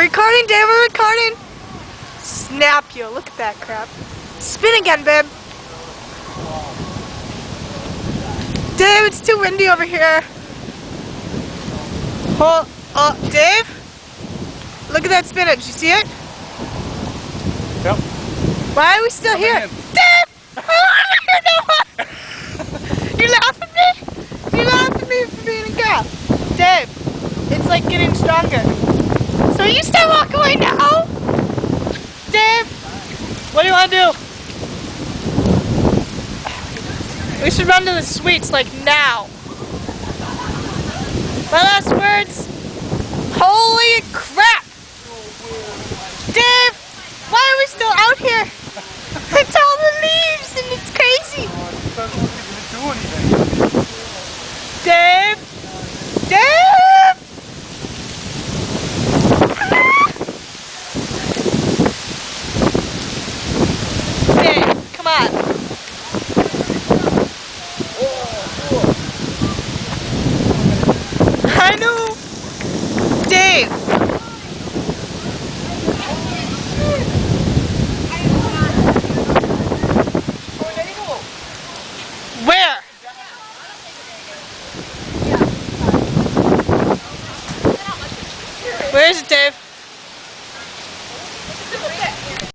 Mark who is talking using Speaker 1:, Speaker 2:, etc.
Speaker 1: recording, Dave, we're recording. Snap you, look at that crap. Spin again, babe. Dave, it's too windy over here. Hold, Dave? Look at that spinach, you see it?
Speaker 2: Yep.
Speaker 1: Why are we still here? Dave! You laugh at me? You laugh at me for being a girl. Dave, it's like getting stronger. So you start walking away now? Dave, what do you want to do? We should run to the sweets like now. My last words, holy crap! Dave, why are we still out here? It's all the leaves and it's crazy. Dave! Dave! Dave, come on. I know. Dave. Where? Where is it, Dave?